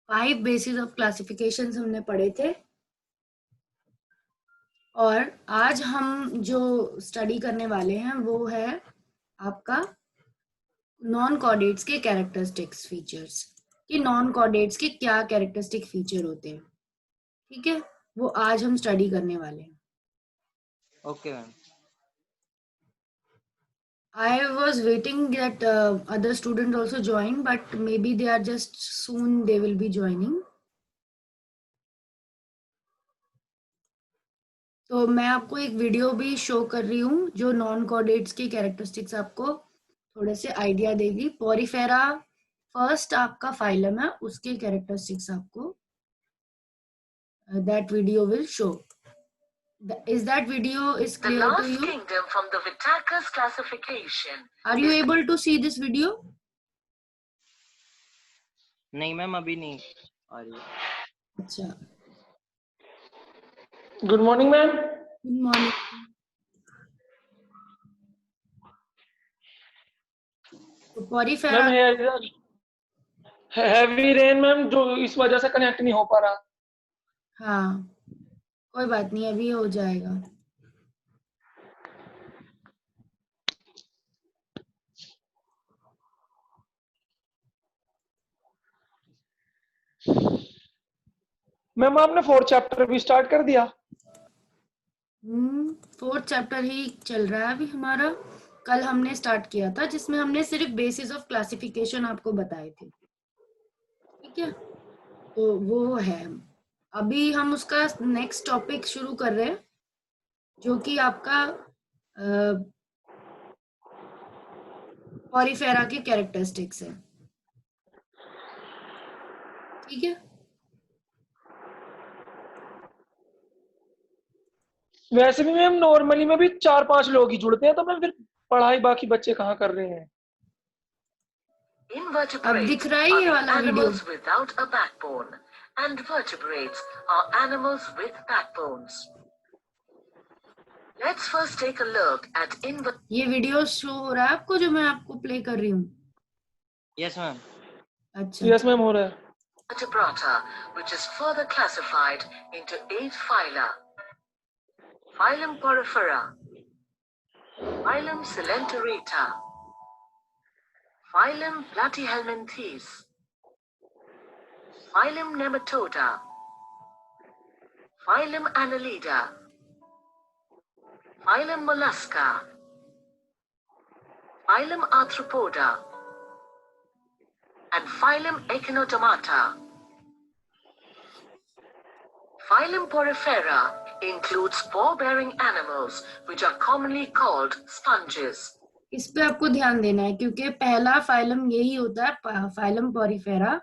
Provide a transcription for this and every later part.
5 basis of classifications हमने पढ़े थे और आज हम जो स्टडी करने वाले हैं वो है आपका नॉन कॉर्डेट्स के कैरेक्टरिस्टिक्स फीचर्स कि नॉन कॉर्डेट्स के क्या कैरेक्टरिस्टिक फीचर होते हैं। ठीक है, वो आज हम स्टडी करने वाले हैं। Okay ma'am. I was waiting that other students also join, but maybe they are just soon they will be joining. तो मैं आपको एक वीडियो भी शो कर रही हूँ जो नॉन कॉर्डेट्स के कैरेक्टरिस्टिक्स आपको थोड़े से आइडिया देगी। पोरिफेरा फर्स्ट आपका फाइलम है, उसके कैरेक्टरिस्टिक्स आपको that video will show. Is that video is clear to you? The last kingdom from the Vitakas classification. Are you able to see this video? नहीं ma'am अभी नहीं आ रही। अच्छा, good morning ma'am. Good morning. तो porifera ma'am heavy rain ma'am, जो इस वजह से कनेक्ट नहीं हो पा रहा। हाँ, कोई बात नहीं, अभी हो जाएगा। मैम आपने 4th चैप्टर भी स्टार्ट कर दिया? 4th चैप्टर ही चल रहा है अभी हमारा। कल हमने स्टार्ट किया था जिसमें हमने सिर्फ बेसिस ऑफ क्लासिफिकेशन आपको बताए थे। ठीक है, तो वो है। अभी हम उसका नेक्स्ट टॉपिक शुरू कर रहे हैं जो कि आपका पोरिफेरा के कैरेक्टरिस्टिक्स है। ठीक है, वैसे भी मैम नॉर्मली में भी 4-5 लोग ही जुड़ते हैं, तो मैम फिर पढ़ाई बाकी बच्चे कहाँ कर रहे हैं? अब दिख रहा है ये वाला video? Animals without a backbone, and vertebrates are animals with backbones. Let's first take a look at ये वीडियो शो हो रहा है आपको जो मैं आपको प्ले कर रही हूँ? Yes ma'am. अच्छा, यस मैम हो रहा है। Vertebrata, which is further classified into 8 phyla. Phylum Porifera, Phylum Coelenterata, Phylum Platyhelminthes, Phylum Nematoda, Phylum Annelida, Phylum Mollusca, Phylum Arthropoda, and Phylum Echinodermata. Phylum Porifera includes spore-bearing animals which are commonly called sponges. इस पे आपको ध्यान देना है क्योंकि पहला phylum यही होता है, फाइलम पोरिफेरा।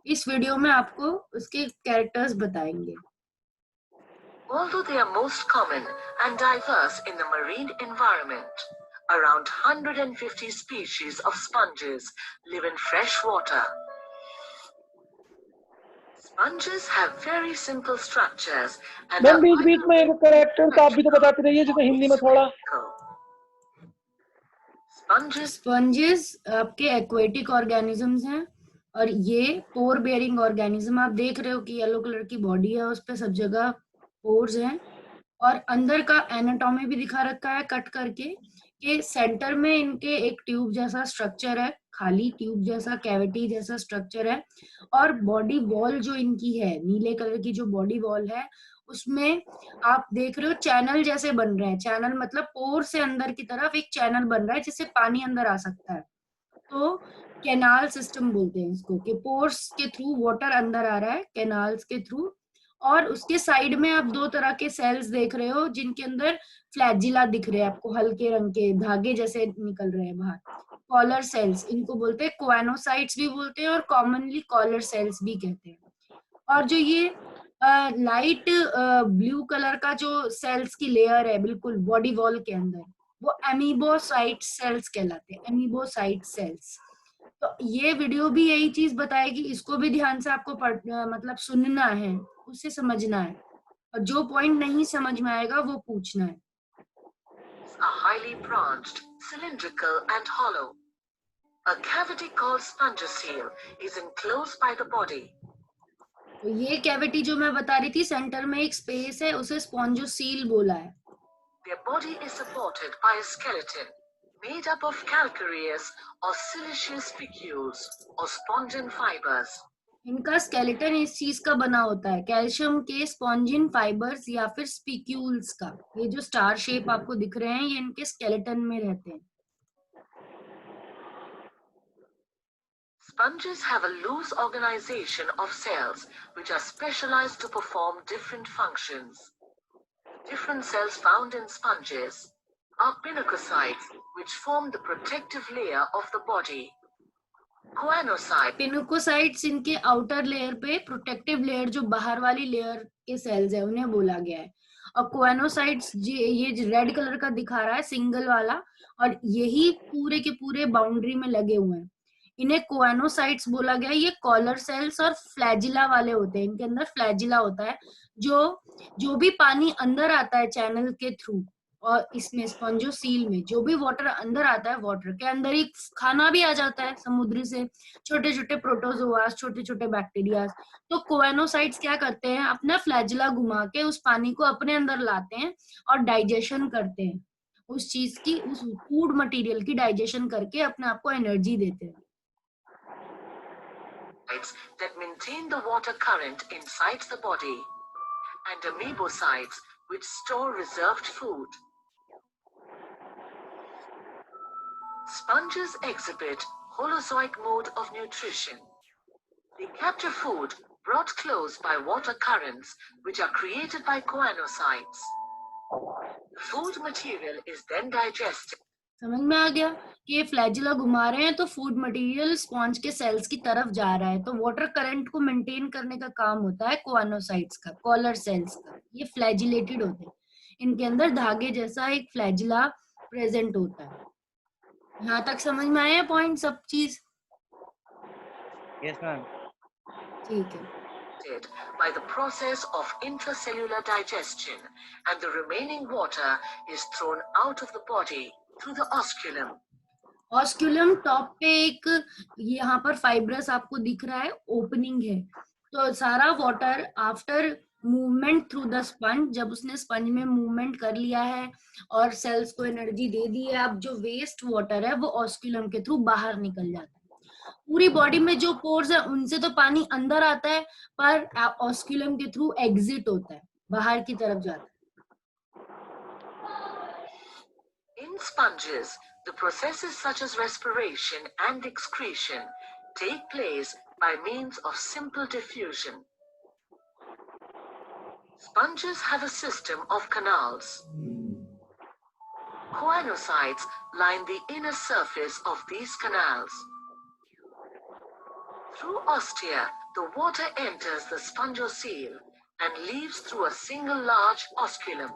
इस वीडियो में आपको उसके कैरेक्टर्स बताएंगे। Although they are most common and diverse in the marine environment, around 150 species of sponges live in fresh water. Sponges have very simple structures and ma'am बीच बीच में एक कैरेक्टर आप भी तो बताते रहिए जैसे हिंदी में थोड़ा। स्पंजेस आपके एक्वेटिक ऑर्गेनिजम्स हैं और ये पोर बेयरिंग ऑर्गेनिज्म। आप देख रहे हो कि येलो कलर की बॉडी है, उस पे सब जगह पोर्स हैं और अंदर का एनाटॉमी भी दिखा रखा है कट करके कि सेंटर में इनके एक ट्यूब जैसा स्ट्रक्चर है, खाली ट्यूब जैसा कैविटी जैसा स्ट्रक्चर है और बॉडी वॉल जो इनकी है, नीले कलर की जो बॉडी वॉल है उसमें आप देख रहे हो चैनल जैसे बन रहे हैं। चैनल मतलब पोर से अंदर की तरफ एक चैनल बन रहा है जिससे पानी अंदर आ सकता है। तो कैनाल सिस्टम बोलते हैं इसको कि पोर्स के थ्रू वाटर अंदर आ रहा है कैनाल्स के थ्रू। और उसके साइड में आप 2 तरह के सेल्स देख रहे हो जिनके अंदर फ्लैजिला दिख रहे हैं आपको, हल्के रंग के धागे जैसे निकल रहे हैं बाहर। कॉलर सेल्स इनको बोलते हैं, क्वानोसाइट्स भी बोलते हैं और कॉमनली कॉलर सेल्स भी कहते हैं। और जो ये लाइट ब्लू कलर का जो सेल्स की लेयर है बिल्कुल बॉडी वॉल के अंदर, वो एमीबोसाइट सेल्स कहलाते हैं, एमीबोसाइट सेल्स। तो ये वीडियो भी यही चीज बताएगी, इसको भी ध्यान से आपको मतलब सुनना है, उसे समझना है और जो पॉइंट नहीं समझ में आएगा वो पूछना है। Are highly branched, cylindrical and hollow. A cavity called spongiocele is enclosed by the body. तो ये कैविटी जो मैं बता रही थी, सेंटर में एक स्पेस है, उसे स्पॉन्जोसील बोला है। Their body is supported by a skeleton made up of calcareous or siliceous spicules or spongin fibers. इनका स्केलेटन इस चीज का बना होता है, कैल्शियम के स्पॉन्जिन फाइबर्स या फिर स्पिक्यूल्स का। ये जो स्टार शेप आपको दिख रहे हैं, ये इनके स्केलेटन में रहते हैं। Sponges have a loose organization of cells which are specialized to perform different functions. Different cells found in sponges are pinacocytes, which form the protective layer of the body. Choanocytes पिनुकोसाइट्स इनके outer layer पे, protective layer जो बाहर वाली layer के sales है, उन्हें बोला गया है। और कोएनोसाइट्स ये रेड कलर का दिखा रहा है, सिंगल वाला, और यही पूरे के पूरे बाउंड्री में लगे हुए हैं। इन्हें कोएनोसाइट्स बोला गया है। ये कॉलर सेल्स और फ्लैजिला वाले होते हैं। इनके अंदर फ्लैजिला होता है, जो भी पानी अंदर आता है चैनल के थ्रू, और इसमें स्पॉन्जोसील में जो भी वाटर अंदर आता है, वाटर के अंदर ही खाना भी आ जाता है समुद्र से, छोटे छोटे प्रोटोजोआस, छोटे छोटे बैक्टीरियाज। तो कोएनोसाइट्स क्या करते हैं, अपना फ्लैजिला घुमा के उस पानी को अपने अंदर लाते हैं और डाइजेशन करते हैं, उस चीज की, उस फूड मटेरियल की डाइजेशन करके अपने आप को एनर्जी देते हैं। that maintain the water current inside the body, and amoebocytes which store reserved food. Sponges exhibit holozoic mode of nutrition. They capture food brought close by water currents which are created by choanocytes. The food material is then digested. समझ में आ गया कि ये flagella घुमा रहे हैं तो food material sponge के सेल्स की तरफ जा रहा है। तो वाटर करंट को मेंटेन करने का काम होता है कोआनोसाइट्स का, कॉलर सेल्स का। ये फ्लैजिलेटेड होते हैं, इनके अंदर धागे जैसा एक फ्लैजिला प्रेजेंट होता है। यहाँ तक समझ में आया पॉइंट, सब चीज? Yes, ma'am. ठीक है। By the process of intracellular digestion, and the remaining water is thrown out of the body through the osculum. Osculum top पे एक यहाँ पर फाइब्रस आपको दिख रहा है, ओपनिंग है। तो सारा water after movement through the sponge, जब उसने स्पंज में मूवमेंट कर लिया है और सेल्स को एनर्जी दे दी है, अब जो वेस्ट वाटर है वो ऑस्क्यूलम के थ्रू बाहर निकल जाता है। पूरी बॉडी में जो पोर्स है उनसे तो पानी अंदर आता है, पर ऑस्क्यूलम के थ्रू एग्जिट होता है, बाहर की तरफ जाता है। In sponges, the processes such as respiration and excretion take place by means of simple diffusion. Sponges have a system of canals. Choanocytes line the inner surface of these canals. Through ostia, the water enters the spongocoel and leaves through a single large osculum.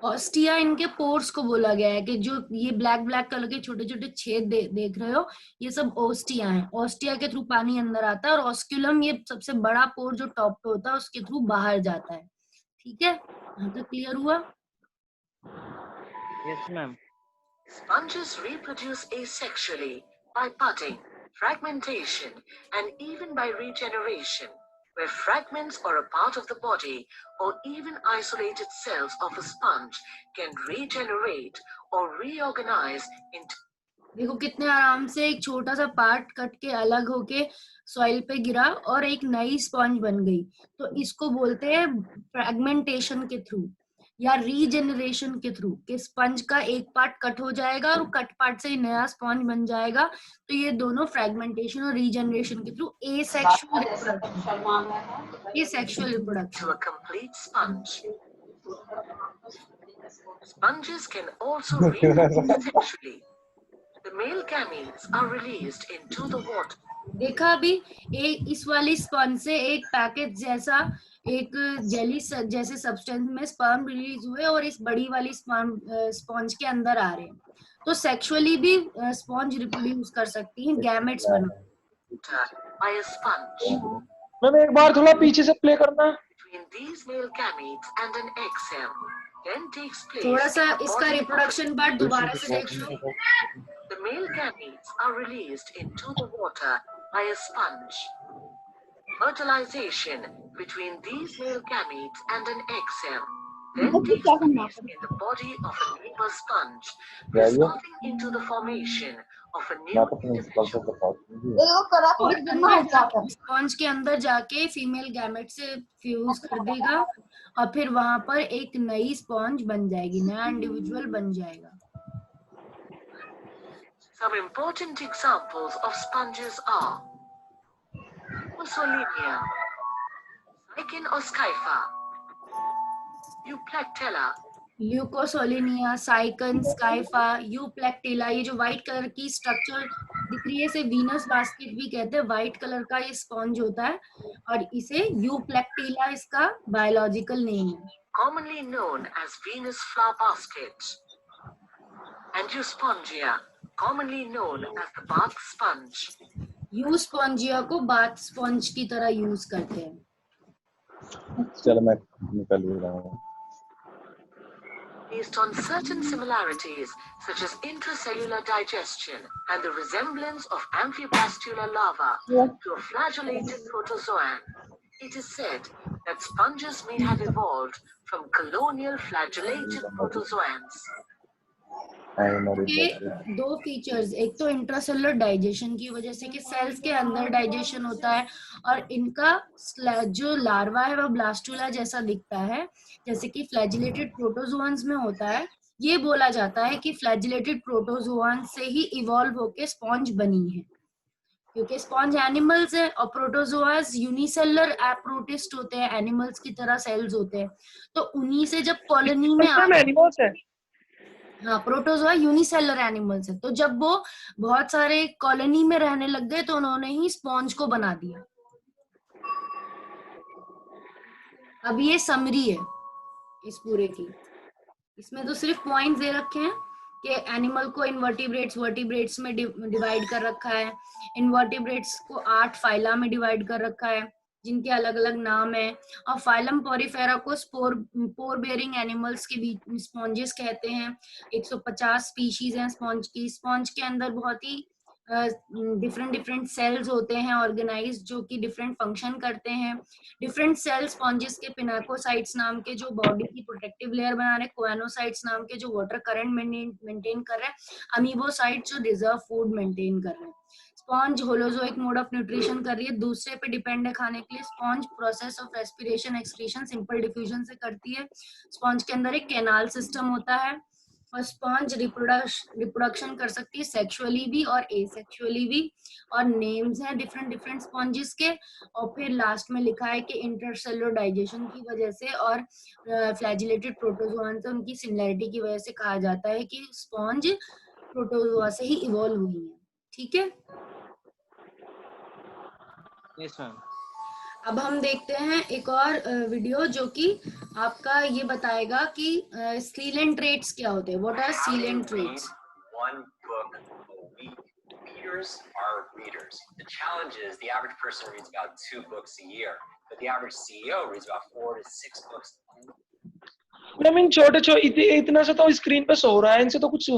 Ostia इनके pores को बोला गया है, कि जो ये black black colour के छोटे छोटे छेद देख रहे हो, ये सब ऑस्टिया हैं। ऑस्टिया के थ्रू पानी अंदर आता है, और ऑस्क्यूलम ये सबसे बड़ा पोर जो टॉप पे होता है, उसके थ्रू बाहर जाता है। ठीक है, यहाँ तक क्लियर हुआ? Yes, ma'am. Sponges reproduce asexually by budding, fragmentation, and even by regeneration, where fragments or a part of the body or even isolated cells of a sponge can regenerate or reorganize into. देखो कितने आराम से एक छोटा सा part cut के अलग होके सॉइल पे गिरा और एक नई स्पॉन्ज बन गई। तो इसको बोलते हैं फ्रैगमेंटेशन के थ्रू या रीजेनरेशन के थ्रू, कि स्पंज का एक पार्ट कट हो जाएगा और कट पार्ट से नया स्पॉन्ज बन जाएगा। तो ये दोनों फ्रैगमेंटेशन और रीजेनरेशन के through asexual reproduction. To a complete sponge. Sponges can also reproduce sexually. The male gametes are released into the water. देखा अभी इस वाली स्पंज से एक पैकेट जैसा एक जेली जैसे सब्सटेंस में स्पर्म रिलीज हुए और इस बड़ी वाली स्पंज के अंदर आ रहे हैं। तो सेक्सुअली भी स्पंज रिप्रोड्यूस कर सकती हैं, गैमेट्स बना। By a sponge. मैम एक बार थोड़ा पीछे से प्ले करना। Between these male gametes and an egg cell, then takes place. थोड़ा सा in the इसका body रिप्रोडक्शन पार्ट दोबारा से देख लो। The male gametes are released into the water by a sponge. Fertilization between these male gametes and an egg cell then takes place in the body of a neighbor sponge, resulting into the formation of a new individual. और अंदर जाके sponge के अंदर जाके female gamete से fuse कर देगा और फिर वहां पर एक नई स्पॉन्ज बन जाएगी, नया इंडिविजुअल बन जाएगा. Some important examples of sponges are Mussolinium, Sycon or Scypha, Euplectella, ल्यूकोसोलिनिया, साइकन, स्काइफा, यूप्लेक्टिला. ये जो व्हाइट कलर की स्ट्रक्चर दिख रही है इसे वीनस बास्केट भी कहते हैं. व्हाइट कलर का ये स्पॉन्ज होता है और इसे यूप्लेक्टिला इसका बायोलॉजिकल नेम है. commonly known as Venus flower basket, and Euspongia, commonly known as the bath sponge. Euspongia को बाथ स्पॉन्ज की तरह यूज करते हैं. चलो मैं निकल रहा हूँ. Based on certain similarities such as intracellular digestion and the resemblance of amphiblastula larva to a flagellated protozoan, it is said that sponges may have evolved from colonial flagellated protozoans. के दो features, एक तो intracellular digestion की वजह से कि sales के अंदर डाइजेशन होता है और इनका जो लार्वा है वह ब्लास्टुला जैसा दिखता है जैसे कि फ्लैजिलेटेड प्रोटोजोआन्स में होता है. ये बोला जाता है कि फ्लैजिलेटेड प्रोटोजोआन से ही इवॉल्व होके स्पॉन्ज बनी है क्योंकि स्पॉन्ज एनिमल्स है और प्रोटोजोआस यूनिसेलुलर एप्रोटिस्ट होते हैं, एनिमल्स की तरह सेल्स होते हैं. तो उन्हीं से जब कॉलोनी में एनिमल्स है. हाँ, प्रोटोजोआ यूनिसेलुलर एनिमल्स है. तो जब वो बहुत सारे कॉलोनी में रहने लग गए तो उन्होंने ही स्पॉन्ज को बना दिया. अब ये समरी है इस पूरे की. इसमें तो सिर्फ पॉइंट्स दे रखे हैं कि एनिमल को इनवर्टिब्रेट्स वर्टिब्रेट्स में डिवाइड कर रखा है. इनवर्टिब्रेट्स को 8 फाइला में डिवाइड कर रखा है जिनके अलग अलग नाम है. और फाइलम पोरिफेरा को पोर बेयरिंग एनिमल्स के बीच स्पॉन्जेस कहते हैं. 150 स्पीशीज हैं स्पॉन्ज की. स्पॉन्ज के अंदर बहुत ही डिफरेंट सेल्स होते हैं ऑर्गेनाइज्ड जो कि डिफरेंट फंक्शन करते हैं. डिफरेंट सेल स्पॉन्जेस के पिनाकोसाइट्स नाम के जो बॉडी की प्रोटेक्टिव लेयर बना रहे हैं, कोएनोसाइट्स नाम के जो वाटर करंट मेंटेन कर रहे हैं, अमीबोसाइट्स जो रिजर्व फूड मेंटेन कर रहे हैं. Sponge holozoic mode of nutrition कर रही है, दूसरे पे डिपेंड है खाने के लिए. Sponge process of respiration excretion simple diffusion से करती है. स्पॉन्ज के अंदर एक कैनाल सिस्टम होता है और स्पॉन्ज रिप्रोडक्शन कर सकती है सेक्सुअली भी और एसेक्सुअली भी. और नेम्स हैं डिफरेंट स्पॉन्जेस के. और फिर लास्ट में लिखा है कि इंटरसेलुलर डाइजेशन की वजह से और फ्लैजिलेटेड प्रोटोजोआन से उनकी सिमिलैरिटी की वजह से कहा जाता है कि स्पॉन्ज प्रोटोजोआ से ही इवॉल्व हुई है. ठीक है. Yes, ma'am. अब हम देखते हैं एक और वीडियो जो कि आपका ये बताएगा कि सीलेंट ट्रेट्स क्या होते हैं. What are salient traits? One book a week. Readers are readers. The challenge is the average person reads about 2 books a year, but the average CEO reads about 4 to 6 books. I mean, छोटे इतना सा तो screen पे सो रहा है, इनसे तो कुछ.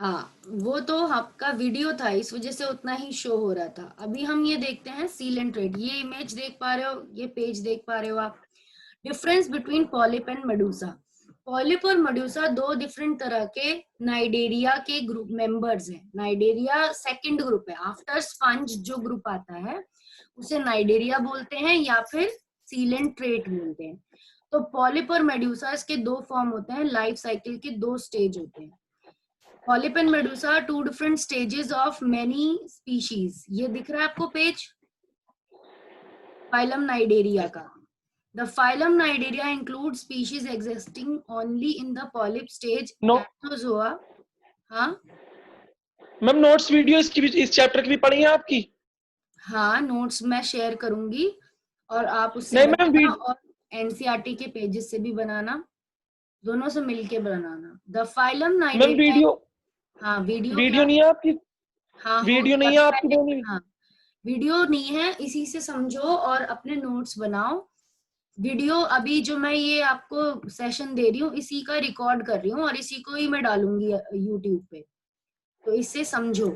हाँ, वो तो आपका वीडियो था इस वजह से उतना ही शो हो रहा था. अभी हम ये देखते हैं सीलेंट ट्रेट. ये इमेज देख पा रहे हो, ये पेज देख पा रहे हो आप. Difference between polyp and Medusa. Polyp और मेडूसा दो डिफरेंट तरह के नाइडेरिया के ग्रुप मेंबर्स हैं. नाइडेरिया सेकंड ग्रुप है आफ्टर स्पंज. जो ग्रुप आता है उसे नाइडेरिया बोलते हैं या फिर सीलेंट ट्रेट बोलते हैं. तो पॉलिप और मेडूसा इसके दो फॉर्म होते हैं. लाइफ साइकिल के 2 स्टेज होते हैं. Polyp and Medusa are 2 different stages of many species. ये दिख रहा है आपको पेज phylum Nidaria का. The phylum Nidaria includes species existing only in the polyp stage. No. Anthozoa. हाँ मैम नोट्स वीडियो इस चैप्टर की भी पढ़ी है आपकी? हाँ, नोट्स मैं शेयर करूंगी और आप उससे नहीं मैम, और एनसीईआरटी के पेजेस से भी बनाना, दोनों से मिलके बनाना. The phylum Nidaria. Ma'am video. हाँ, वीडियो नहीं है आपकी? हाँ, वीडियो नहीं है आपकी? हाँ, वीडियो नहीं है. इसी से समझो और अपने नोट्स बनाओ. वीडियो अभी जो मैं ये आपको सेशन दे रही हूँ इसी का रिकॉर्ड कर रही हूँ और इसी को ही मैं डालूंगी यूट्यूब पे. तो इससे समझो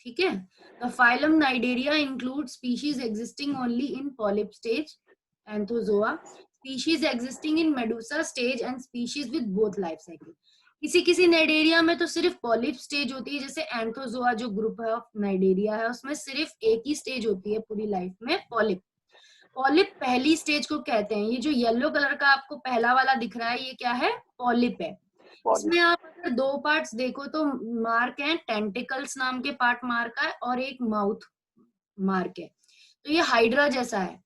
ठीक है। The phylum Cnidaria include species existing only in polyp stage, Anthozoa, species existing in Medusa stage and species with both life cycle. किसी किसी नाइडेरिया में तो सिर्फ पॉलिप स्टेज होती है, जैसे एंथोजोआ जो ग्रुप है ऑफ नाइडेरिया है उसमें सिर्फ एक ही स्टेज होती है पूरी लाइफ में, पॉलिप। पॉलिप पहली स्टेज को कहते हैं। ये जो येलो कलर का आपको पहला वाला दिख रहा है ये क्या है, पॉलिप है। इसमें आप अगर दो पार्ट्स देखो तो मार्क है, टेंटिकल्स नाम के पार्ट मार्क है और एक माउथ मार्क है। तो ये हाइड्रा जैसा है,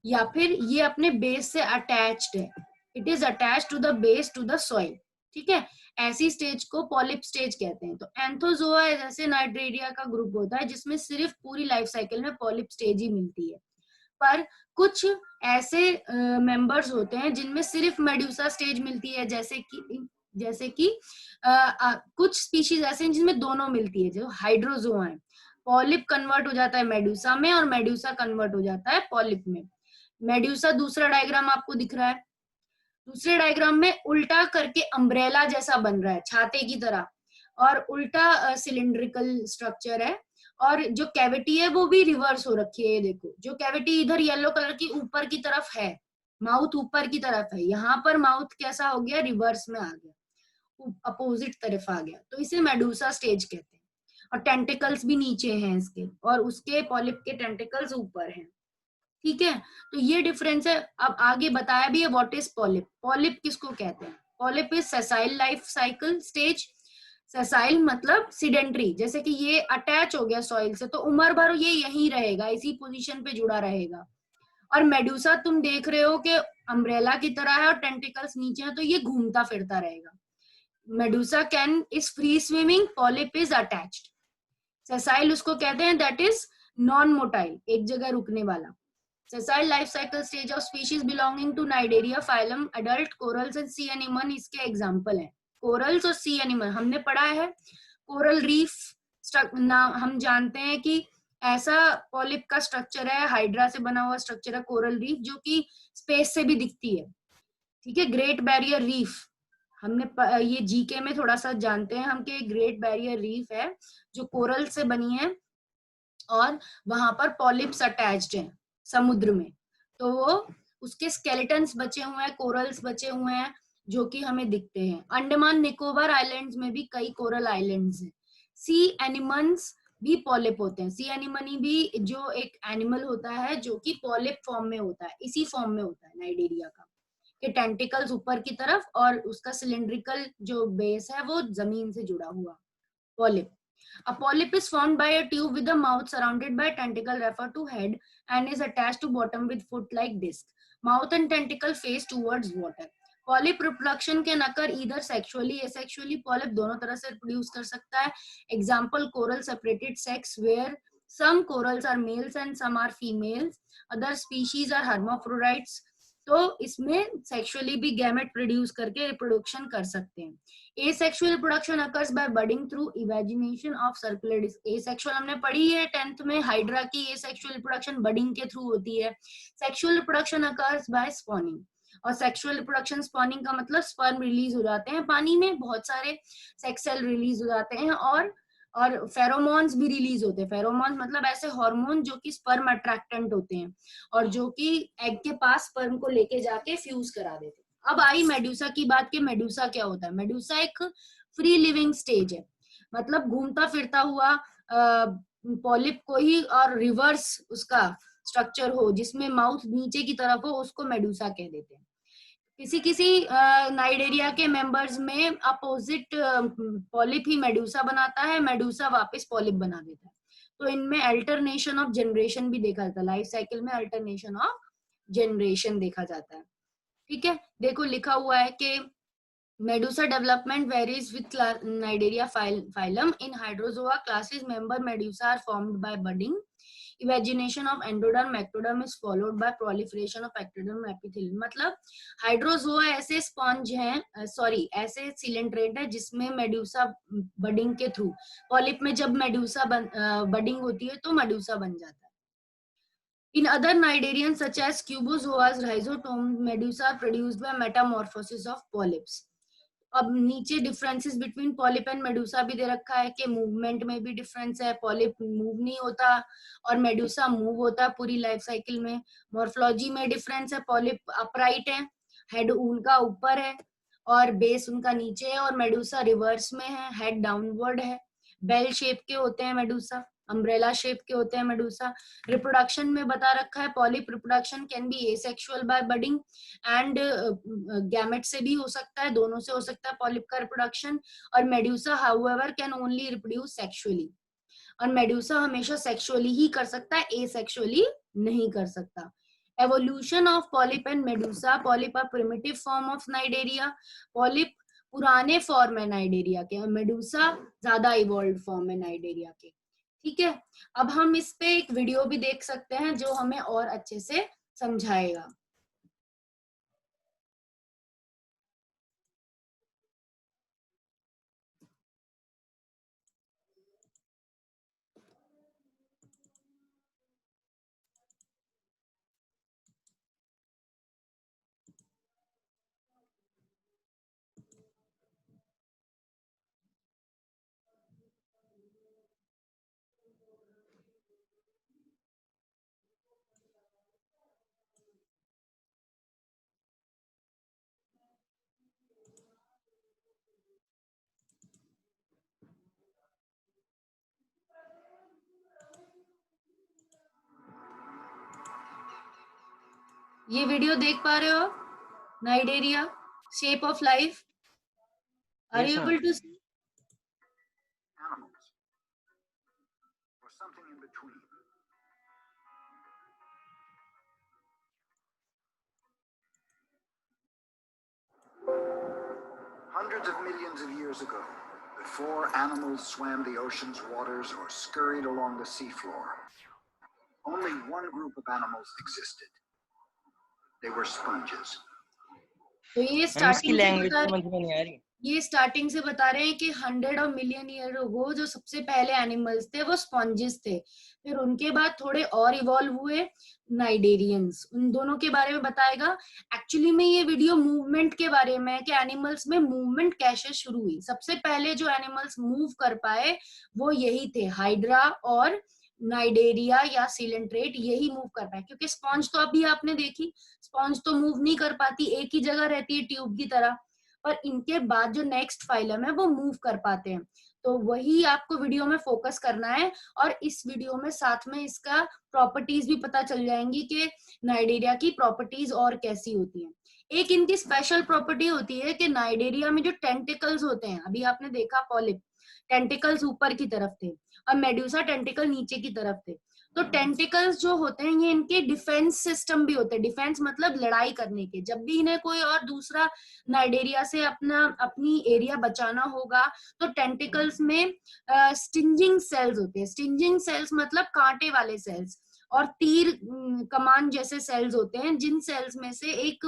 या फिर ये अपने बेस से अटैच्ड है, it is attached to the base to the soil, ठीक है। ऐसी स्टेज को पॉलिप स्टेज कहते हैं। तो एंथोजोआ जैसे नाइडेरिया का ग्रुप होता है जिसमें सिर्फ पूरी लाइफ साइकिल में पॉलिप स्टेज ही मिलती है। पर कुछ ऐसे मेंबर्स होते हैं जिनमें सिर्फ मेडुसा स्टेज मिलती है, जैसे कि कुछ स्पीशीज ऐसे हैं जिनमें दोनों मिलती है, जो हाइड्रोजोआ है। पॉलिप कन्वर्ट हो जाता है मेडुसा में और मेडुसा कन्वर्ट हो जाता है पॉलिप में। मेडुसा दूसरा डायग्राम आपको दिख रहा है, दूसरे डायग्राम में उल्टा करके अम्ब्रेला जैसा बन रहा है छाते की तरह, और उल्टा सिलिंड्रिकल स्ट्रक्चर है, और जो कैविटी है वो भी रिवर्स हो रखी है। ये देखो, जो कैविटी इधर येलो कलर की ऊपर की तरफ है, माउथ ऊपर की तरफ है, यहाँ पर माउथ कैसा हो गया, रिवर्स में आ गया, अपोजिट तरफ आ गया, तो इसे मेडुसा स्टेज कहते हैं। और टेंटिकल्स भी नीचे हैं इसके, और उसके पॉलिप के टेंटिकल्स ऊपर हैं, ठीक है। तो ये डिफरेंस है। अब आगे बताया भी है व्हाट इज पॉलिप। पॉलिप किसको कहते हैं, polyp is sessile life cycle stage. Sessile मतलब सीडेंट्री, जैसे कि ये अटैच हो गया सॉइल से तो उम्र भर ये यहीं रहेगा, इसी पोजीशन पे जुड़ा रहेगा। और मेडुसा तुम देख रहे हो कि अम्ब्रेला की तरह है और टेंटिकल्स नीचे है, तो ये घूमता फिरता रहेगा। Medusa can is free swimming, polyp is attached. Sessile उसको कहते हैं दैट इज नॉन मोटाइल, एक जगह रुकने वाला। Sessile life cycle stage of species belonging to Cnidaria phylum, adult corals and sea anemone इसके एग्जाम्पल हैं। कोरल्स और सी एनिमल हमने पढ़ा है। कोरल रीफ नाम हम जानते हैं कि ऐसा पॉलिप का स्ट्रक्चर है, हाइड्रा से बना हुआ स्ट्रक्चर है कोरल रीफ, जो कि स्पेस से भी दिखती है, ठीक है। ग्रेट बैरियर रीफ हमने ये जीके में थोड़ा सा जानते हैं हम कि ग्रेट बैरियर रीफ है जो कोरल से बनी है और वहां पर पॉलिप्स अटैच्ड हैं समुद्र में, तो वो उसके स्केलेटन्स बचे हुए हैं, कोरल्स बचे हुए हैं जो कि हमें दिखते हैं। अंडमान निकोबार आइलैंड्स में भी कई कोरल आइलैंड्स हैं। सी एनिमन्स भी पॉलिप होते हैं। सी एनिमनी भी जो एक एनिमल होता है जो कि पॉलिप फॉर्म में होता है, इसी फॉर्म में होता है नाइडेरिया का, कि टेंटिकल्स ऊपर की तरफ और उसका सिलिंड्रिकल जो बेस है वो जमीन से जुड़ा हुआ, polyp. A polyp is formed by a tube with the mouth surrounded by tentacle refer to head and is attached to bottom with foot-like disc. Mouth and tentacle face towards water. Polyp reproduction can occur either sexually, asexually. Polyp दोनों तरह से reproduce कर सकता है. Example, coral separated sex where some corals are males and some are females. Other species are hermaphrodites. तो इसमें sexually भी gamete produce करके रिप्रोडक्शन कर सकते हैं। Asexual reproduction occurs by budding through invagination of circular disc. Asexual हमने पढ़ी है 10th में, हाइड्रा की एसेक्सुअल रिप्रोडक्शन बडिंग के थ्रू होती है। Sexual reproduction occurs by spawning, और सेक्सुअल रिप्रोडक्शन स्पॉनिंग का मतलब स्पर्म रिलीज हो जाते हैं पानी में, बहुत सारे सेक्स सेल रिलीज हो जाते हैं, और फेरोमोन्स भी रिलीज होते हैं। फेरोमोन्स मतलब ऐसे हार्मोन जो कि स्पर्म अट्रैक्टेंट होते हैं और जो कि एग के पास स्पर्म को लेके जाके फ्यूज करा देते हैं। अब आई मेडुसा की बात कि मेडुसा क्या होता है। मेडुसा एक फ्री लिविंग स्टेज है, मतलब घूमता फिरता हुआ पॉलिप को ही और रिवर्स उसका स्ट्रक्चर हो जिसमें माउथ नीचे की तरफ हो, उसको मेडुसा कह देते हैं। किसी किसी नाइडेरिया के मेंबर्स में अपोजिट पॉलिप ही मेडुसा बनाता है, मेडुसा वापस पॉलिप बना देता है। तो इनमें अल्टरनेशन ऑफ जनरेशन भी देखा जाता है, लाइफ साइकिल में अल्टरनेशन ऑफ जनरेशन देखा जाता है, ठीक है। देखो लिखा हुआ है कि Medusa development varies with Cnidaria phylum. In Hydrozoa classes, member medusa are formed by budding. Evagination of endoderm, ectoderm is followed by proliferation of ectoderm epithelium. मतलब हाइड्रोजोआ ऐसे स्पॉन्ज हैं, ऐसे सिलेंट्रेट है जिसमें मेडुसा बडिंग के through, polyp में जब Medusa budding होती है तो मेडुसा बन जाता है। In other cnidarians such as cubozoas, rhizotomes, medusa are produced by metamorphosis of polyps. अब नीचे differences between polyp and Medusa भी दे रखा है कि मूवमेंट में भी डिफरेंस है, पॉलिप मूव नहीं होता और मेडूसा मूव होता है पूरी लाइफ साइकिल में। मॉर्फोलॉजी में डिफरेंस है, पॉलिप अपराइट है, हेड उनका ऊपर है और बेस उनका नीचे है, और मेडूसा रिवर्स में है, हेड डाउनवर्ड है, बेल शेप के होते हैं मेडूसा, अम्ब्रेला शेप के होते हैं मेडूसा। रिप्रोडक्शन में बता रखा है polyp reproduction can be asexual by budding and gamete से भी हो सकता है, दोनों से हो सकता है पॉलिप का रिप्रोडक्शन। और Medusa however can only reproduce sexually, और मेडूसा हमेशा सेक्सुअली ही कर सकता है, एसेक्सुअली नहीं कर सकता। Evolution of polyp and Medusa, polyp a primitive form of Cnidaria, polyp पुराने फॉर्म है नाइडेरिया के, और मेडूसा ज्यादा इवॉल्व फॉर्म है नाइडेरिया के। ठीक है, अब हम इस पे एक वीडियो भी देख सकते हैं जो हमें और अच्छे से समझाएगा। ये वीडियो देख पा रहे हो आप? Cnidaria, shape of life, are Yes, you ma'am. Able to see? Animals, or something in between. Hundreds of millions of years ago, before animals swam the ocean's waters or scurried along the seafloor, only one group of animals existed. They were sponges. तो ये ma'am इसकी starting से language बता समझ में नहीं आ रही। ये स्टार्टिंग से बता रहे हैं कि 100 और मिलियन ईयर अगो जो सबसे पहले एनिमल्स थे वो स्पॉन्जेस थे, फिर उनके बाद थोड़े और इवॉल्व हुए नाइडेरियंस, उन दोनों के बारे में बताएगा। एक्चुअली में ये वीडियो मूवमेंट के बारे में है कि एनिमल्स में मूवमेंट कैसे शुरू हुई। सबसे पहले जो एनिमल्स मूव कर पाए वो यही थे, हाइड्रा और नाइडेरिया या सिलेंट्रेट, यही मूव कर पाए, क्योंकि स्पॉन्ज तो अभी आपने देखी, स्पॉन्ज तो मूव नहीं कर पाती, एक ही जगह रहती है ट्यूब की तरह, पर इनके बाद जो नेक्स्ट फाइलम है वो मूव कर पाते हैं। तो वही आपको वीडियो में फोकस करना है, और इस वीडियो में साथ में इसका प्रॉपर्टीज भी पता चल जाएंगी कि नाइडेरिया की प्रॉपर्टीज और कैसी होती हैं। एक इनकी स्पेशल प्रॉपर्टी होती है कि नाइडेरिया में जो टेंटिकल्स होते हैं, अभी आपने देखा पॉलिप टेंटिकल्स ऊपर की तरफ थे और मेडूसा टेंटिकल नीचे की तरफ थे, तो टेंटिकल्स जो होते हैं ये इनके डिफेंस सिस्टम भी होते हैं। डिफेंस मतलब लड़ाई करने के, जब भी इन्हें कोई और दूसरा नाइडेरिया से अपनी एरिया बचाना होगा तो टेंटिकल्स में स्टिंजिंग सेल्स होते हैं। स्टिंजिंग सेल्स मतलब कांटे वाले सेल्स, और तीर कमान जैसे सेल्स होते हैं, जिन सेल्स में से एक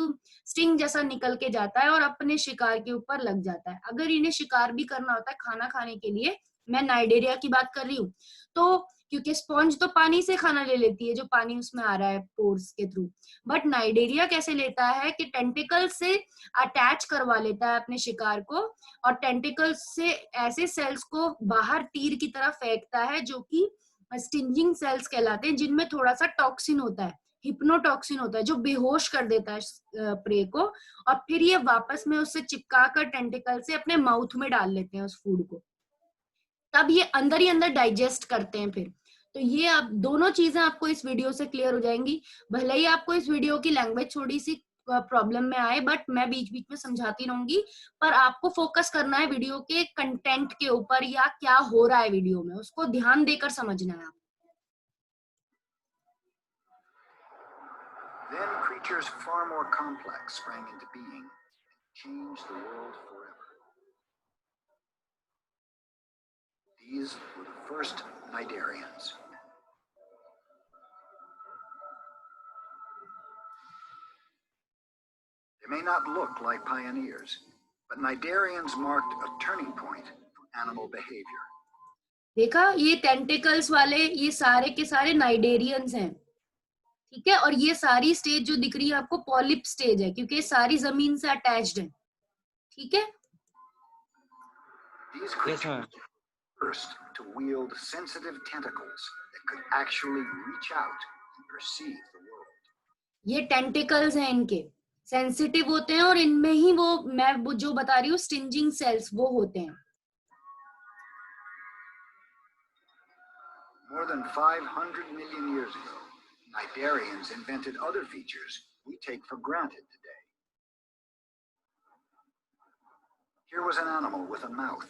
स्टिंग जैसा निकल के जाता है और अपने शिकार के ऊपर लग जाता है। अगर इन्हें शिकार भी करना होता है खाना खाने के लिए, मैं नाइडेरिया की बात कर रही हूँ, तो क्योंकि स्पॉन्ज तो पानी से खाना ले लेती है जो पानी उसमें आ रहा है पोर्स के थ्रू, बट नाइडेरिया कैसे लेता है कि टेंटिकल से अटैच करवा लेता है अपने शिकार को, और टेंटिकल से ऐसे सेल्स को बाहर तीर की तरह फेंकता है जो कि स्टिंजिंग सेल्स कहलाते हैं, जिनमें थोड़ा सा टॉक्सिन होता है, हिप्नोटॉक्सिन होता है, जो बेहोश कर देता है प्रे को, और फिर ये वापस में उससे चिपका कर टेंटिकल से अपने माउथ में डाल लेते हैं उस फूड को, तब ये अंदर ही अंदर डाइजेस्ट करते हैं फिर। तो ये आप दोनों चीजें आपको इस वीडियो से क्लियर हो जाएंगी। भले ही आपको इस वीडियो की लैंग्वेज थोड़ी सी प्रॉब्लम में आए, बट मैं बीच बीच में समझाती रहूंगी, पर आपको फोकस करना है वीडियो के कंटेंट के ऊपर, या क्या हो रहा है वीडियो में उसको ध्यान देकर समझना है। Then creatures far more complex sprang into being and changed the world forever. These were the first Cnidarians. They may not look like pioneers, but Cnidarians marked a turning point for animal behavior. देखा, ये tentacles वाले ये सारे के सारे cnidarians हैं, ठीक है, और ये सारी स्टेज जो दिख रही है आपको पॉलिप स्टेज है, क्योंकि सारी जमीन से अटैच्ड है, ठीक है। These Yes, creatures ma'am. were first to wield sensitive tentacles that could actually reach out and perceive the world. ये टेंटिकल्स हैं इनके, सेंसिटिव होते हैं और इनमें ही वो जो बता रही हूँ स्टिंजिंग सेल्स वो होते हैं. More than 500 million years ago, Cnidarians invented other features we take for granted today. Here was an animal with a mouth.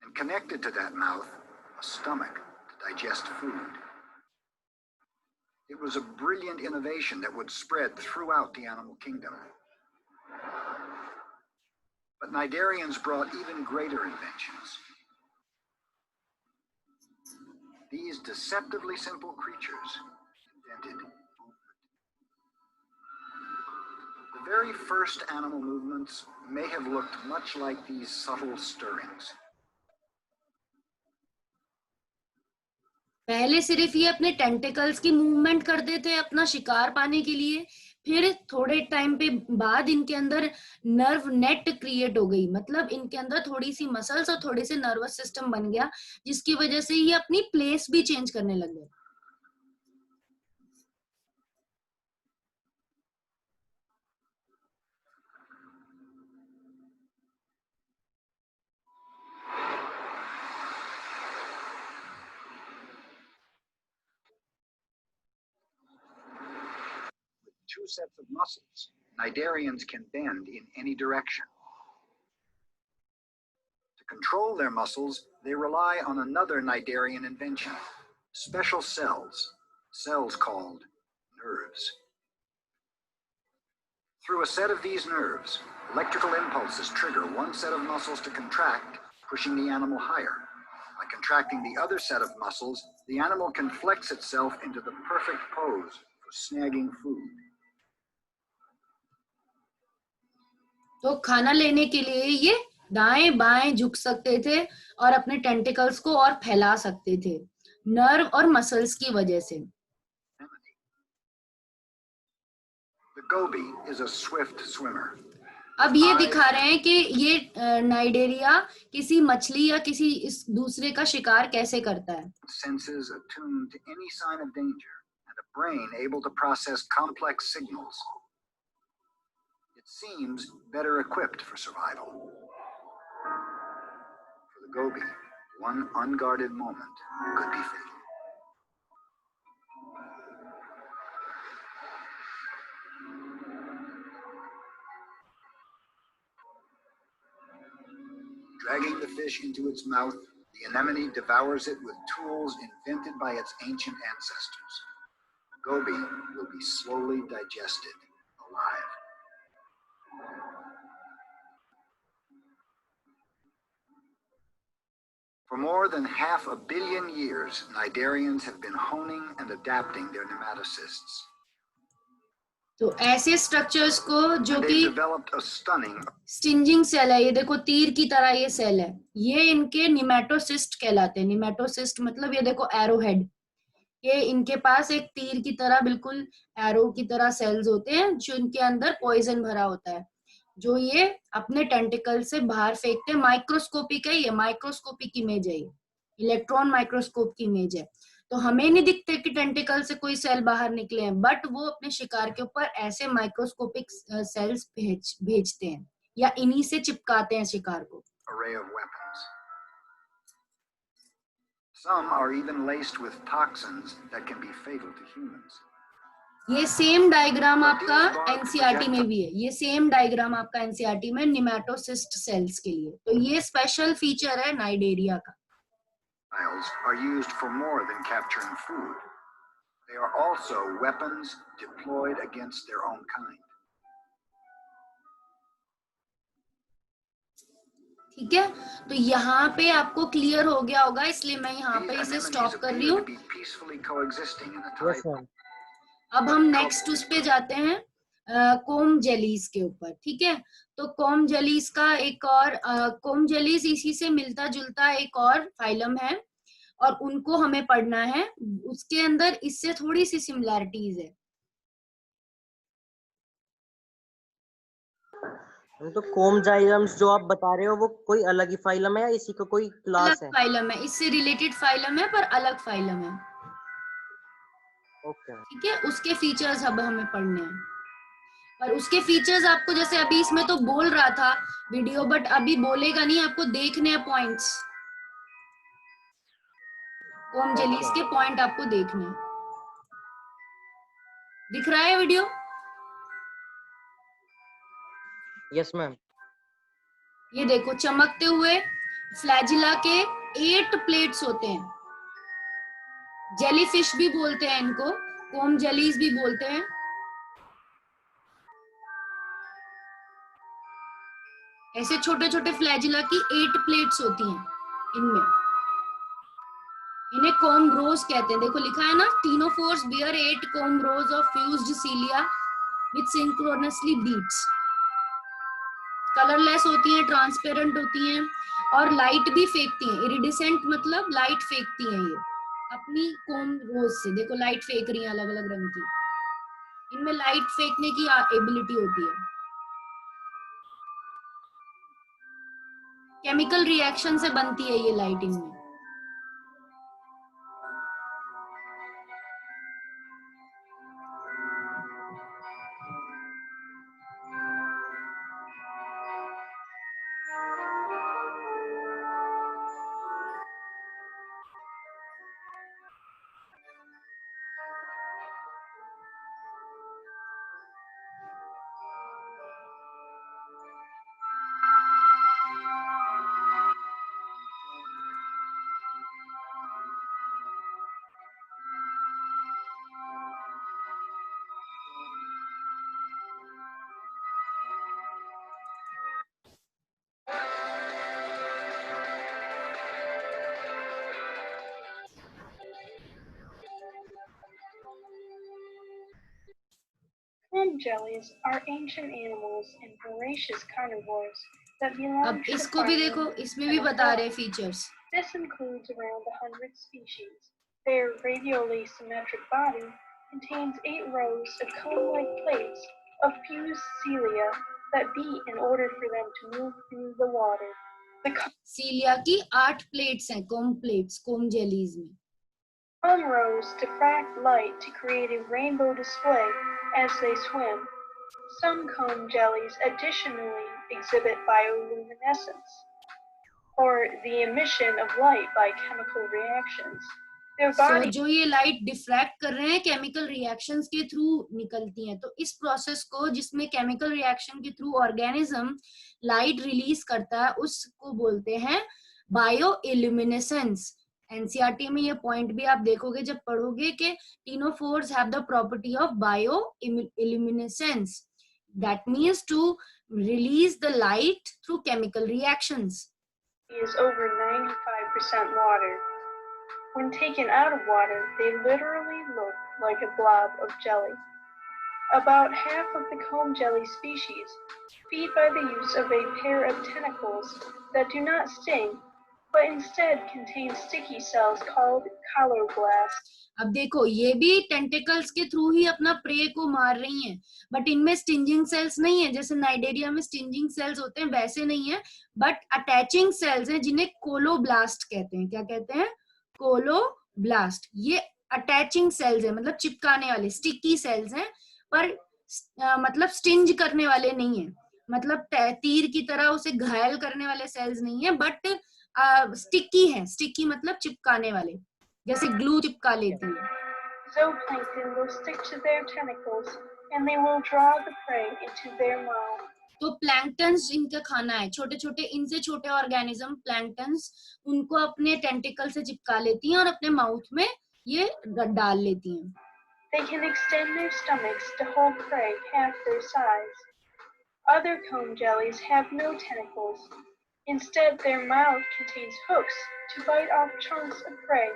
And connected to that mouth, a stomach to digest food. It was a brilliant innovation that would spread throughout the animal kingdom. But Cnidarians brought even greater inventions. These deceptively simple creatures invented movement. The very first animal movements may have looked much like these subtle stirrings. पहले सिर्फ ये अपने tentacles की movement करते थे अपना शिकार पाने के लिए, फिर थोड़े टाइम पे बाद इनके अंदर नर्व नेट क्रिएट हो गई, मतलब इनके अंदर थोड़ी सी मसल्स और थोड़े से नर्वस सिस्टम बन गया, जिसकी वजह से ये अपनी प्लेस भी चेंज करने लग गए. Two sets of muscles, Cnidarians can bend in any direction. To control their muscles, they rely on another Cnidarian invention, special cells called nerves. Through a set of these nerves, electrical impulses trigger one set of muscles to contract, pushing the animal higher. By contracting the other set of muscles, the animal can flex itself into the perfect pose for snagging food. तो खाना लेने के लिए ये दाएं बाएं झुक सकते थे और अपने टेंटिकल्स को और फैला सकते थे नर्व और मसल्स की वजह से. The goby is a swift swimmer. अब ये दिखा रहे हैं कि ये नाइडेरिया किसी मछली या किसी इस दूसरे का शिकार कैसे करता है. Senses attuned to any sign of danger and a brain able to process complex signals. It seems better equipped for survival. For the goby, one unguarded moment could be fatal. Dragging the fish into its mouth, the anemone devours it with tools invented by its ancient ancestors. The goby will be slowly digested alive. For more than 500 million years, Cnidarians have been honing and adapting their nematocysts. तो ऐसे structures को जो They कि developed a stunning stinging cell है, ये देखो तीर की तरह ये सेल है, ये इनके निमेटोसिस्ट कहलाते हैं. निमेटोसिस्ट मतलब ये देखो एरो हेड, ये इनके पास एक तीर की तरह बिल्कुल एरो की तरह सेल्स होते हैं जो इनके अंदर पॉइजन भरा होता है, जो ये अपने टेंटिकल से बाहर फेंकते हैं. माइक्रोस्कोपिक है, ये माइक्रोस्कोपिक इमेज है, इलेक्ट्रॉन माइक्रोस्कोप की इमेज है. तो हमें नहीं दिखते कि टेंटिकल से कोई सेल बाहर निकले हैं, बट वो अपने शिकार के ऊपर ऐसे माइक्रोस्कोपिक सेल्स भेजते हैं या इन्हीं से चिपकाते हैं शिकार को. array of weapons. Some are even laced with toxins that can be fatal to humans. ये सेम डायग्राम आपका एनसीईआरटी में भी है, ये सेम डायग्राम आपका एनसीईआरटी में निमेटोसिस्ट सेल्स के लिए. तो ये स्पेशल फीचर है नाइडेरिया का. Files are used for more than capturing food. They are also weapons deployed against their own kind. ठीक है, तो यहाँ पे आपको क्लियर हो गया होगा, इसलिए मैं यहाँ पे इसे स्टॉप कर रही हूँ. Yes ma'am. अब हम नेक्स्ट उस पे जाते हैं कोम जेलीज के ऊपर. ठीक है, तो कोम जेलीज का एक और कोम जेलीज इसी से मिलता जुलता एक और फाइलम है और उनको हमें पढ़ना है. उसके अंदर इससे थोड़ी सी सिमिलैरिटीज है. तो कोम जाइलम्स जो आप बता रहे हो वो कोई अलग ही फाइलम है या इसी का कोई क्लास अलग है? फाइलम है, इससे रिलेटेड फाइलम है पर अलग फाइलम है। ओके। ठीक है, उसके फीचर्स अब हमें पढ़ने हैं। और उसके फीचर्स आपको जैसे अभी इसमें तो बोल रहा था वीडियो, बट अभी बोलेगा नहीं, आपको देखने हैं पॉइंट्स। कोम जेलीज के पॉइंट आपको देखने हैं। दिख रहा है वीडियो? Yes ma'am. ये देखो, चमकते हुए फ्लैजिला के 8 प्लेट्स होते हैं। जेलीफिश भी बोलते हैं इनको, कोम जेलीज भी बोलते हैं। ऐसे छोटे छोटे फ्लैजिला की 8 प्लेट्स होती हैं इनमें। इन्हें कोम रोज कहते हैं। देखो लिखा है ना, ctenophores bear 8 comb rows of fused cilia with synchronously beats. Colourless होती हैं, ट्रांसपेरेंट होती हैं और लाइट भी फेंकती हैं। इरिडिसेंट मतलब लाइट फेंकती हैं ये अपनी कोम रोज से। देखो लाइट फेंक रही हैं अलग अलग रंग की। इनमें लाइट फेंकने की एबिलिटी होती है। केमिकल रिएक्शन से बनती है ये लाइट इनमें। Comb jellies are ancient animals and voracious carnivores that belong अब to the इसको भी देखो, phylum इसमें भी बता रहे features. This includes around 100 species. Their radially symmetric body contains 8 rows of comb-like plates of fused cilia that beat in order for them to move through the water. सीलिया की 8 plates हैं, कोम plates, कोम jellies में। Comb rows diffract light to create a rainbow display as they swim. Some comb jellies additionally exhibit bioluminescence, or the emission of light by chemical reactions. Their body जो ये light diffract कर रहे हैं chemical reactions के through निकलती हैं। तो इस प्रोसेस को, जिसमें केमिकल रिएक्शन के थ्रू ऑर्गेनिज्म लाइट रिलीज करता है, उसको बोलते हैं बायो इल्यूमिनेसेंस। एनसीईआरटी में ये पॉइंट भी आप देखोगे जब पढ़ोगे कि ctenophores have the property of bioluminescence. That means to release the light through chemical reactions. is over 95% water. When taken out of water, they literally look like a blob of jelly. About half of the comb jelly species feed by the use of a pair of tentacles that do not sting, but instead contain sticky cells called colloblasts. अब देखो, ये भी tentacles के through ही अपना pray को मार रही हैं, बट इनमें स्टिंजिंग सेल्स नहीं है। जैसे नाइडेरिया में स्टिंजिंग सेल्स होते हैं वैसे नहीं है, बट अटैचिंग सेल्स हैं जिन्हें कोलोब्लास्ट कहते हैं। क्या कहते हैं? कोलोब्लास्ट। ये अटैचिंग सेल्स है, मतलब चिपकाने वाले, स्टिकी सेल्स हैं, पर मतलब स्टिंज करने वाले नहीं है। मतलब तीर की तरह उसे घायल करने वाले सेल्स नहीं है, बट स्टिकी है। स्टिकी मतलब चिपकाने वाले, जैसे ग्लू चिपका लेती है। Zooplankton will stick to their tentacles and they will draw the prey into their mouth. तो प्लैंक्टन्स इनका खाना है। छोटे छोटे, इनसे छोटे ऑर्गेनिज्म प्लैंक्टन्स, उनको अपने टेंटिकल से चिपका लेती हैं और अपने माउथ में ये डाल लेती हैं। They can extend their stomachs to hold prey half their size. Other comb jellies have no tentacles. Instead, their mouth contains hooks to bite off chunks of prey.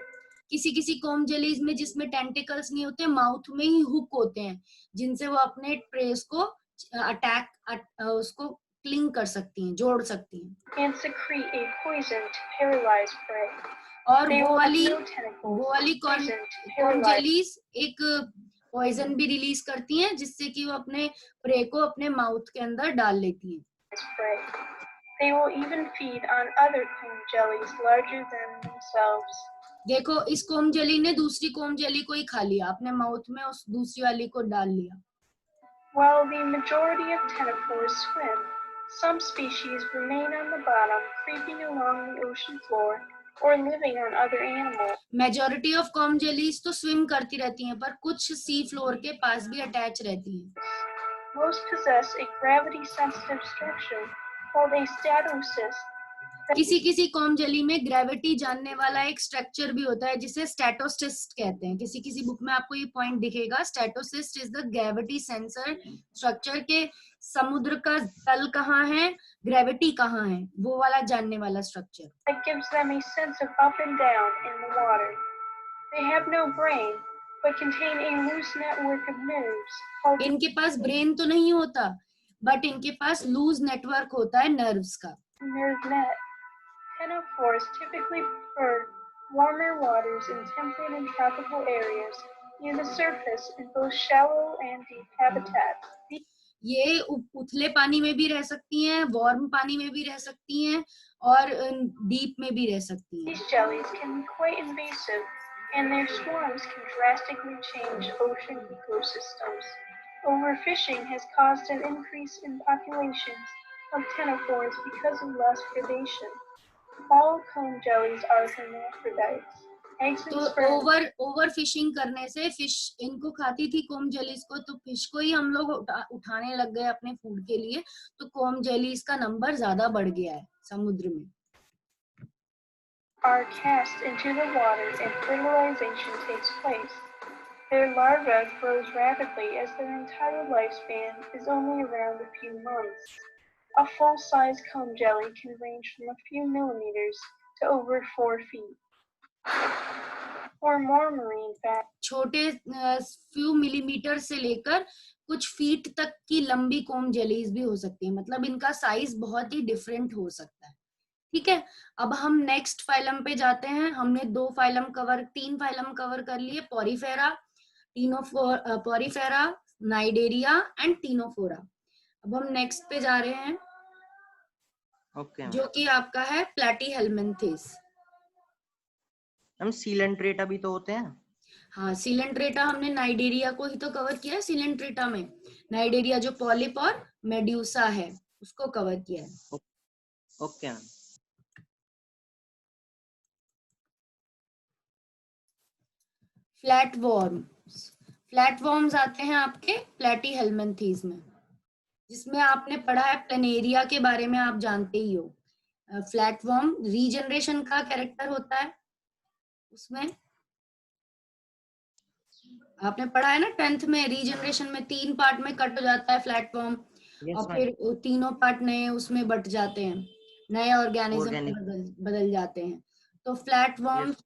किसी किसी कोम जेलीज में जिसमें टेंटिकल्स नहीं होते, माउथ में ही hook होते हैं, जिनसे वो अपने प्रेस को उसको क्लिंग कर सकती हैं, जोड़ सकती हैं। And secrete a poison to paralyze prey. और They वो will have वाली no tentacles. वो वाली कोम Poison to paralyze. जेलीज एक पॉइजन भी रिलीज करती हैं, जिससे कि वो अपने प्रे को अपने माउथ के अंदर डाल लेती हैं। as prey. They will even feed on other comb jellies larger than themselves. देखो इस कोम जेली ने दूसरी कोम जेली को ही खा लिया, अपने माउथ में उस दूसरी वाली को डाल लिया. While the majority of ctenophores swim, some species remain on the bottom, creeping along the ocean floor or living on other animals. Majority of comb jellies तो स्विम करती रहती हैं, पर कुछ सी फ्लोर के पास भी अटैच रहती हैं. Most possess a gravity-sensitive structure called a statocyst. किसी कॉम जेली में ग्रेविटी जानने वाला एक स्ट्रक्चर भी होता है जिसे स्टैटोसिस्ट कहते हैं. किसी बुक में आपको ये पॉइंट दिखेगा, statocyst is the gravity sensor structure, के समुद्र का तल कहाँ है, ग्रेविटी कहाँ है, वो वाला जानने वाला structure. That gives them a sense of up and down in the water. They have no brain, but contain a loose network of nerves called. इनके पास ब्रेन तो नहीं होता, बट इनके पास लूज नेटवर्क होता है नर्व्स का. Nerve net. Ctenophores typically prefer warmer waters in temperate and tropical areas near the surface in both shallow and deep habitats. ये उथले पानी में भी रह सकती हैं, वार्म पानी में भी रह सकती हैं और डीप में भी रह सकती हैं. These jellies can be quite invasive, and their swarms can drastically change ocean ecosystems. Overfishing has caused an increase in populations of ctenophores because of less predation. All comb jellies are hermaphrodites. Eggs and तो sperm. Over fishing करने से fish इनको खाती थी कोम jellies को, तो fish को ही हम लोग उठाने लग गए अपने फूड के लिए, तो कोम जेलीज का नंबर ज्यादा बढ़ गया है समुद्र में. Are cast into the water and fertilization takes place. Their larva grows rapidly as their entire lifespan is only around a few months. A full-size comb jelly can range from a few millimeters to over 4 feet. Or more marine fat. छोटे few millimetre से लेकर कुछ feet तक की लंबी कोम jellies भी हो सकती है, मतलब इनका साइज बहुत ही डिफरेंट हो सकता है. ठीक है, अब हम नेक्स्ट फाइलम पे जाते हैं. हमने 3 फाइलम कवर कर लिए, Porifera, Porifera, Cnidaria and Ctenophora. अब हम नेक्स्ट पे जा रहे हैं, जो कि आपका है प्लैटीहेल्मिन्थेस. हम सीलेंट्रेटा भी तो होते हैं. हाँ, सीलेंट्रेटा हमने नाइडेरिया को ही तो कवर किया है. सीलेंट्रेटा में नाइडेरिया जो पॉलिप और मेड्यूसा है उसको कवर किया है. ओके. फ्लैटवॉर्म्स आते हैं आपके प्लैटीहेल्मिन्थेस में, जिसमें आपने पढ़ा है प्लेनेरिया के बारे में, आप जानते ही हो. फ्लैटवॉर्म रीजनरेशन का कैरेक्टर होता है, उसमें आपने पढ़ा है ना 10th में. रीजनरेशन में 3 पार्ट में कट हो जाता है फ्लैटवॉर्म, और फिर तीनों पार्ट नए उसमें बट जाते हैं, नए ऑर्गेनिज्म बदल जाते हैं. तो फ्लैटवॉर्म्स